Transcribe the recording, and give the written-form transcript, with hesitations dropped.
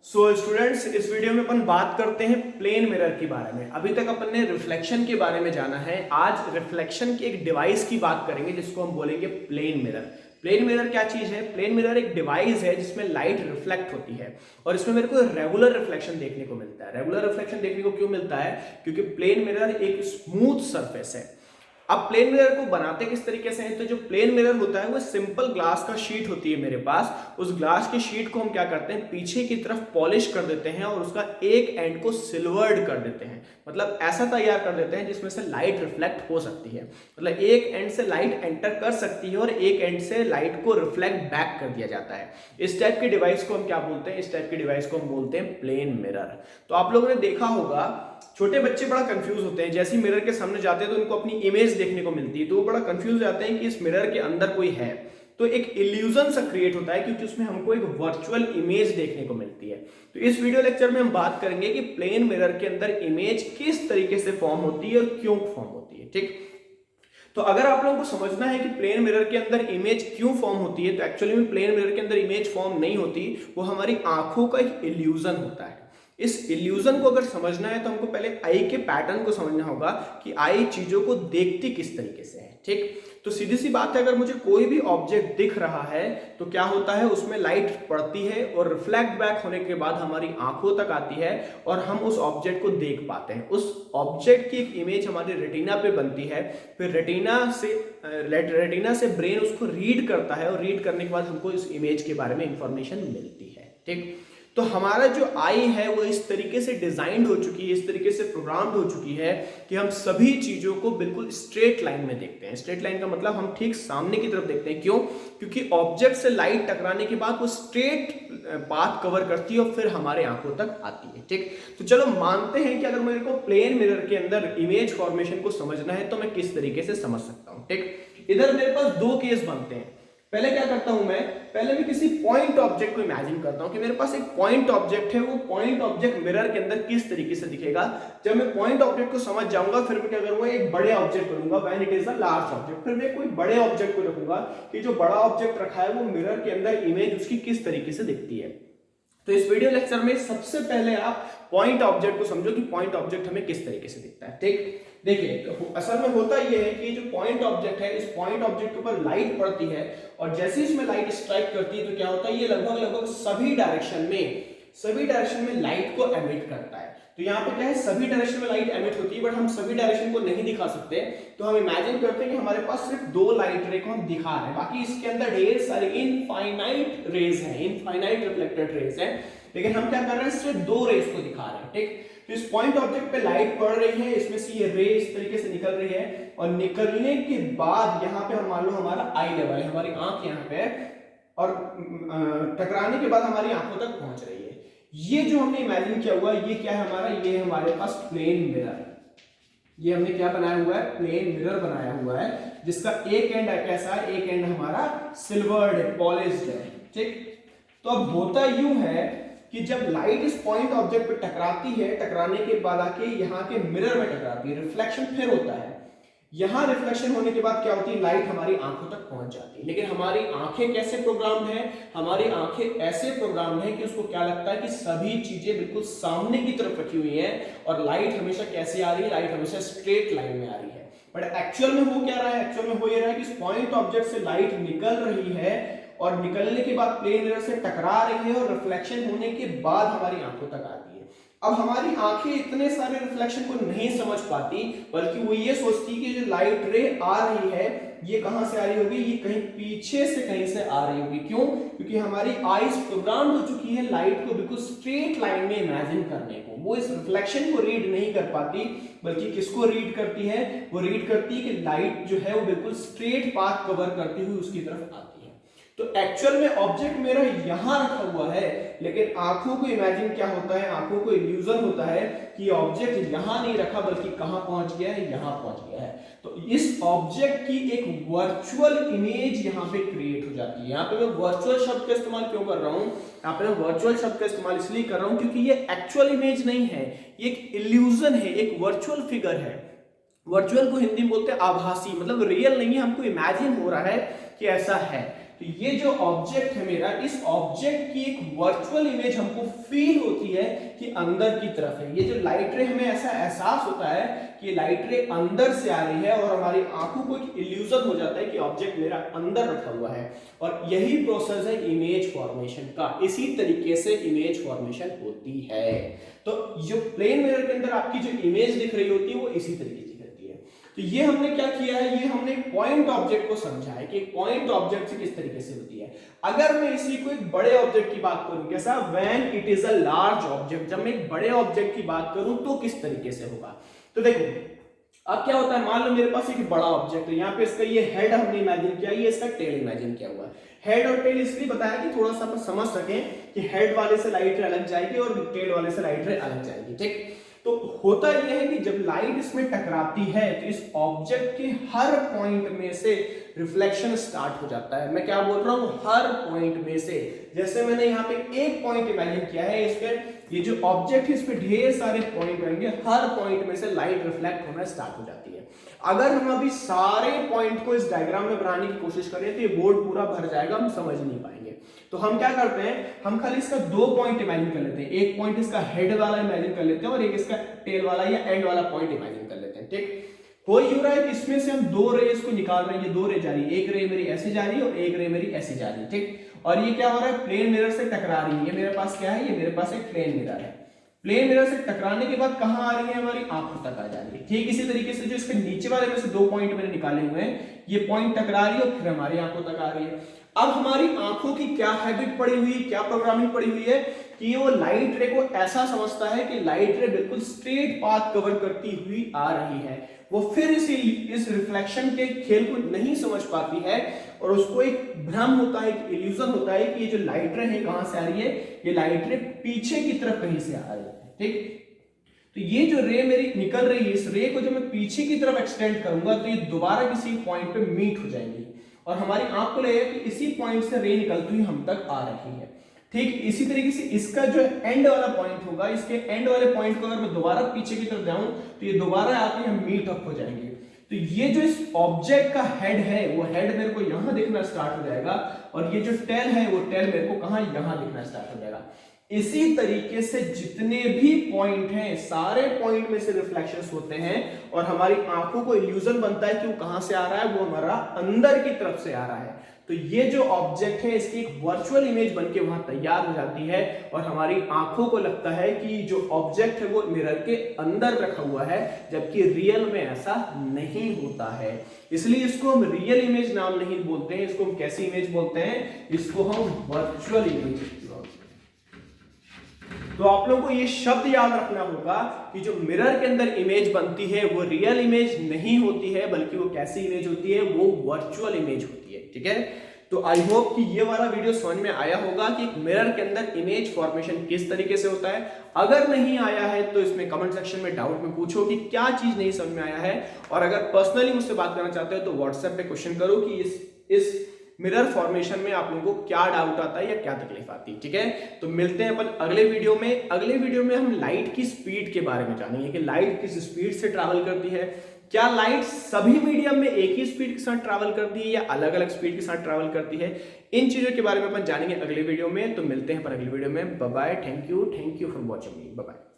Students, इस video में अपन बात करते हैं प्लेन मिरर के बारे में। अभी तक अपन ने रिफ्लेक्शन के बारे में जाना है। आज रिफ्लेक्शन की एक डिवाइस की बात करेंगे जिसको हम बोलेंगे प्लेन मिरर। प्लेन मिरर क्या चीज है? प्लेन मिरर एक डिवाइस है जिसमें लाइट रिफ्लेक्ट होती है और इसमें मेरे को रेगुलर रिफ्लेक्शन देखने को मिलता है। रेगुलर रिफ्लेक्शन देखने को क्यों मिलता है? क्योंकि प्लेन मिरर एक स्मूथ सरफेस है। अब प्लेन मिरर को बनाते किस तरीके से हैं? तो जो प्लेन मिरर होता है वो सिंपल ग्लास का शीट होती है मेरे पास। उस ग्लास के शीट को हम क्या करते हैं, पीछे की तरफ पॉलिश कर देते हैं और उसका एक एंड को सिल्वर्ड कर देते हैं। मतलब ऐसा तैयार कर देते हैं जिसमें से लाइट रिफ्लेक्ट हो सकती है। मतलब एक एंड से लाइट एंटर कर सकती है और एक एंड से लाइट को रिफ्लेक्ट बैक कर दिया जाता है। इस टाइप की डिवाइस को हम क्या बोलते हैं? इस टाइप की डिवाइस को हम बोलते हैं प्लेन मिरर। तो आप लोगों ने देखा होगा छोटे बच्चे बड़ा कंफ्यूज होते हैं, जैसे ही मिरर के सामने जाते हैं तो उनको अपनी इमेज देखने को मिलती है तो वो बड़ा कंफ्यूज हो जाते हैं कि इस मिरर के अंदर कोई है। तो एक इल्यूजन सा क्रिएट होता है क्योंकि उसमें हमको एक वर्चुअल इमेज देखने को मिलती है। तो इस वीडियो लेक्चर में हम बात करेंगे कि प्लेन मिरर के अंदर इमेज किस तरीके से फॉर्म होती है और क्यों फॉर्म होती है। ठीक, तो अगर आप लोगों को समझना है कि प्लेन मिरर के अंदर इमेज क्यों फॉर्म होती है, तो एक्चुअली में प्लेन मिरर के अंदर इमेज फॉर्म नहीं होती, वो हमारी आंखों का एक इल्यूजन होता है। इस इल्यूजन को अगर समझना है तो हमको पहले आई के पैटर्न को समझना होगा कि आई चीजों को देखती किस तरीके से है। ठीक, तो सीधी सी बात है, अगर मुझे कोई भी ऑब्जेक्ट दिख रहा है तो क्या होता है, उसमें लाइट पड़ती है और रिफ्लेक्ट बैक होने के बाद हमारी आंखों तक आती है और हम उस ऑब्जेक्ट को देख पाते हैं। उस ऑब्जेक्ट की एक इमेज हमारी रेटिना पे बनती है, फिर रेटिना से ब्रेन उसको रीड करता है और रीड करने के बाद हमको इस इमेज के बारे में इंफॉर्मेशन मिलती है। ठीक, तो हमारा जो आई है वो इस तरीके से डिजाइंड हो चुकी है, इस तरीके से प्रोग्राम्ड हो चुकी है कि हम सभी चीजों को बिल्कुल स्ट्रेट लाइन में देखते हैं। स्ट्रेट लाइन का मतलब हम ठीक सामने की तरफ देखते हैं। क्यों? क्योंकि ऑब्जेक्ट से लाइट टकराने के बाद वो स्ट्रेट पाथ कवर करती है और फिर हमारे आंखों तक आती है। ठीक, तो चलो मानते हैं कि अगर मेरे को प्लेन मिरर के अंदर इमेज फॉर्मेशन को समझना है तो मैं किस तरीके से समझ सकता हूं। ठीक, इधर मेरे पास दो केस बनते हैं। पहले क्या करता हूं पहले मैं किसी पॉइंट ऑब्जेक्ट को इमेजिन करता हूं कि मेरे पास एक पॉइंट ऑब्जेक्ट है। वो पॉइंट ऑब्जेक्ट मिरर के अंदर किस तरीके से दिखेगा। जब मैं पॉइंट ऑब्जेक्ट को समझ जाऊंगा फिर मैं क्या करूंगा, एक बड़े ऑब्जेक्ट को लूंगा, when it is a large object. फिर मैं कोई बड़े ऑब्जेक्ट को रखूंगा कि जो बड़ा ऑब्जेक्ट रखा है वो मिरर के अंदर इमेज उसकी किस तरीके से दिखती है। तो इस वीडियो लेक्चर में सबसे पहले आप पॉइंट ऑब्जेक्ट को समझो कि पॉइंट ऑब्जेक्ट हमें किस तरीके से दिखता है। ठीक, देखिए तो असल में होता यह है कि जो पॉइंट ऑब्जेक्ट है, इस पॉइंट ऑब्जेक्ट के ऊपर लाइट पड़ती है और जैसे ही इसमें लाइट स्ट्राइक करती है तो क्या होता है, ये लगभग सभी डायरेक्शन में लाइट को एमिट करता है। तो यहाँ पे क्या है, सभी डायरेक्शन में लाइट एमिट होती है बट हम सभी डायरेक्शन को नहीं दिखा सकते। तो हम इमेजिन करते हैं कि हमारे पास सिर्फ दो लाइट रे को हम दिखा रहे हैं, बाकी इसके अंदर ढेर सारे इनफाइनाइट रेज हैं, इनफाइनाइट रिफ्लेक्टेड रेज हैं, लेकिन हम क्या कर रहे हैं, सिर्फ दो रेज को दिखा रहे हैं। ठीक, तो इस पॉइंट ऑब्जेक्ट पे लाइट पड़ रही है, इसमें से ये रे इस तरीके से निकल रही है और निकलने के बाद यहाँ पे हम मान लो हमारा आई लेवल है, हमारी आंख यहाँ पे और टकराने के बाद हमारी आंखों तक पहुंच रही है। ये जो हमने इमेजिन किया हुआ ये क्या है हमारा, ये हमारे पास प्लेन मिरर। ये हमने क्या बनाया हुआ है, प्लेन मिरर बनाया हुआ है जिसका एक एंड कैसा है, एक एंड हमारा सिल्वर्ड है, पॉलिश्ड है। ठीक, तो अब होता यूं है कि जब लाइट इस पॉइंट ऑब्जेक्ट पे टकराती है, टकराने के बाद आके यहाँ के मिरर में टकराती है, रिफ्लेक्शन फिर होता है। यहाँ रिफ्लेक्शन होने के बाद क्या होती है, लाइट हमारी आंखों तक पहुंच जाती है। लेकिन हमारी आंखें कैसे प्रोग्राम्ड है, हमारी आंखें ऐसे प्रोग्राम्ड है कि उसको क्या लगता है कि सभी चीजें बिल्कुल सामने की तरफ रखी हुई है और लाइट हमेशा कैसे आ रही है, लाइट हमेशा स्ट्रेट लाइन में आ रही है। बट एक्चुअल में हो क्या रहा है, एक्चुअल में हो ये रहा है कि इस पॉइंट ऑब्जेक्ट से लाइट निकल रही है और निकलने के बाद प्लेन मिरर से टकरा रही है और रिफ्लेक्शन होने के बाद हमारी आंखों तक आती है। अब हमारी आंखें इतने सारे रिफ्लेक्शन को नहीं समझ पाती, बल्कि वो ये सोचती कि जो लाइट रे आ रही है ये कहां से आ रही होगी, ये कहीं पीछे से कहीं से आ रही होगी। क्यों? क्योंकि हमारी आईज प्रोग्राम हो चुकी है लाइट को बिल्कुल स्ट्रेट लाइन में इमेजिन करने को। वो इस रिफ्लेक्शन को रीड नहीं कर पाती, बल्कि किसको रीड करती है, वो रीड करती है कि लाइट जो है वो बिल्कुल स्ट्रेट पाथ कवर करती हुई उसकी तरफ आती है। तो एक्चुअल में ऑब्जेक्ट मेरा यहां रखा हुआ है, लेकिन आंखों को इमेजिन क्या होता है, आंखों को इल्यूजन होता है कि ऑब्जेक्ट यहां नहीं रखा बल्कि कहां पहुंच गया है, यहां पहुंच गया है। तो इस ऑब्जेक्ट की एक वर्चुअल इमेज यहां पे क्रिएट हो जाती है। यहां पे मैं वर्चुअल शब्द का इस्तेमाल क्यों कर रहा हूं, यहां पे मैं वर्चुअल शब्द का इस्तेमाल इसलिए कर रहा हूं क्योंकि ये एक्चुअल इमेज नहीं है, ये एक इल्यूजन है, एक वर्चुअल फिगर है। वर्चुअल को हिंदी में बोलते हैं आभासी, मतलब रियल नहीं है, हमको इमेजिन हो रहा है कि ऐसा है। तो ये जो ऑब्जेक्ट है मेरा, इस ऑब्जेक्ट की एक वर्चुअल इमेज हमको फील होती है कि अंदर की तरफ है। ये जो लाइट रे, हमें ऐसा एहसास होता है कि लाइट रे अंदर से आ रही है और हमारी आंखों को एक इल्यूजन हो जाता है कि ऑब्जेक्ट मेरा अंदर रखा हुआ है। और यही प्रोसेस है इमेज फॉर्मेशन का। इसी तरीके से इमेज फॉर्मेशन होती है। तो जो प्लेन मिरर के अंदर आपकी जो इमेज दिख रही होती है वो इसी तरीके से दिखती है। तो ये हमने क्या किया है, ये हमने पॉइंट ऑब्जेक्ट को समझा है कि पॉइंट ऑब्जेक्ट से किस तरीके से होती है। अगर मैं इसी को एक बड़े ऑब्जेक्ट की बात करूं, कैसा, when it is a large object, जब मैं एक बड़े ऑब्जेक्ट की बात करूं तो किस तरीके से होगा। तो देखो अब क्या होता है, मान लो मेरे पास एक बड़ा ऑब्जेक्ट है, यहाँ पे इसका ये हेड हमने इमेजिन किया, ये इसका टेल इमेजिन किया हुआ है। हेड और टेल इसलिए बताया कि थोड़ा सा अपन समझ सकें कि हेड वाले से लाइट रे अलग जाएगी और टेल वाले से लाइट रे अलग जाएगी, ठीक। तो होता यह है कि जब लाइट इसमें टकराती है तो इस ऑब्जेक्ट के हर पॉइंट में से रिफ्लेक्शन स्टार्ट हो जाता है। मैं क्या बोल रहा हूं, हर पॉइंट में से। जैसे मैंने यहाँ पे एक पॉइंट इमेजिन किया है, इस पे ये जो ऑब्जेक्ट है इस पे ढेर सारे पॉइंट रहेंगे, हर पॉइंट में से लाइट रिफ्लेक्ट होना स्टार्ट हो जाती है। अगर हम अभी सारे पॉइंट को इस डायग्राम में बनाने की कोशिश करें तो ये बोर्ड पूरा भर जाएगा, हम समझ नहीं पाएंगे। तो हम क्या करते हैं, हम खाली इसका दो पॉइंट इमेजिन कर लेते हैं। एक पॉइंट इसका हेड वाला इमेजिन कर लेते हैं और एक इसका टेल वाला या एंड वाला पॉइंट इमेजिन कर लेते हैं, ठीक। हो ही हो रहा है कि इसमें से हम दो रेज को निकाल रहे हैं, ये दो रे जा रही है, एक रे मेरी ऐसे जा रही है और एक रे मेरी ऐसे जा रही है, ठीक। और ये क्या हो रहा है, प्लेन मिरर से टकरा रही है। ये मेरे पास क्या है, ये मेरे पास एक प्लेन मिरर है। प्लेन मिरर से टकराने के बाद कहां आ रही है, हमारी आंखों तक आ जा रही है। ठीक इसी तरीके से जो इसके नीचे वाले में से दो पॉइंट मैंने निकाले हुए हैं, ये पॉइंट टकरा रही है और फिर हमारी आंखों तक आ रही है। अब हमारी आंखों की क्या हैबिट पड़ी हुई, क्या प्रोग्रामिंग पड़ी हुई है कि वो लाइट रे को ऐसा समझता है कि लाइट रे बिल्कुल स्ट्रेट पाथ कवर करती हुई आ रही है। वो फिर इस रिफ्लेक्शन के खेल को नहीं समझ पाती है और उसको एक भ्रम होता है, एक इल्यूजन होता है कि ये जो लाइट रे है कहां से आ रही है, ये लाइट रे पीछे की तरफ कहीं से आ रही है, ठीक। तो ये जो रे मेरी निकल रही है, इस रे को जब मैं पीछे की तरफ एक्सटेंड करूंगा तो ये दोबारा किसी पॉइंट पे मीट हो जाएंगी और हमारी आंख को लगेगा कि इसी पॉइंट से रे निकलती हुई हम तक आ रही है, ठीक। इसी तरीके से इसका जो एंड वाला पॉइंट होगा, इसके एंड वाले पॉइंट को अगर मैं दोबारा पीछे की तरफ जाऊं तो ये दोबारा आके हम मीट अप हो जाएंगे। तो ये जो इस ऑब्जेक्ट का हेड है, वो हेड मेरे को यहां दिखना स्टार्ट हो जाएगा और ये जो टेल है वो टेल मेरे को कहां, यहां दिखना स्टार्ट हो जाएगा। इसी तरीके से जितने भी पॉइंट हैं, सारे पॉइंट में से रिफ्लेक्शंस होते हैं और हमारी आंखों को इल्यूजन बनता है कि वो कहां से आ रहा है, वो हमारा अंदर की तरफ से आ रहा है। तो ये जो ऑब्जेक्ट है इसकी एक वर्चुअल इमेज बनके वहां तैयार हो जाती है और हमारी आंखों को लगता है कि जो ऑब्जेक्ट है वो मिरर के अंदर रखा हुआ है, जबकि रियल में ऐसा नहीं होता है। इसलिए इसको हम रियल इमेज नाम नहीं बोलते हैं, इसको हम कैसी इमेज बोलते हैं, इसको हम वर्चुअल इमेज। तो आप लोगों को ये शब्द याद रखना होगा कि जो मिरर के अंदर इमेज बनती है वो रियल इमेज नहीं होती है, बल्कि वो कैसी इमेज होती है, वो वर्चुअल इमेज होती है, ठीक है। तो आई होप कि ये वाला वीडियो समझ में आया होगा कि मिरर के अंदर इमेज फॉर्मेशन किस तरीके से होता है। अगर नहीं आया है तो इसमें कमेंट सेक्शन में डाउट में पूछो कि क्या चीज नहीं समझ में आया है, और अगर पर्सनली मुझसे बात करना चाहते हो तो व्हाट्सएप पे क्वेश्चन करो कि इस मिरर फॉर्मेशन में आप लोगों को क्या डाउट आता है या क्या तकलीफ आती है, ठीक है। तो मिलते हैं अपन अगले वीडियो में। अगले वीडियो में हम लाइट की स्पीड के बारे में जानेंगे कि लाइट किस स्पीड से ट्रैवल करती है, क्या लाइट सभी मीडियम में एक ही स्पीड के साथ ट्रैवल करती है या अलग अलग स्पीड के साथ ट्रैवल करती है। इन चीजों के बारे में अपन जानेंगे अगले वीडियो में। तो मिलते हैं पर अगले वीडियो में। Bye bye, thank you for watching me, bye bye.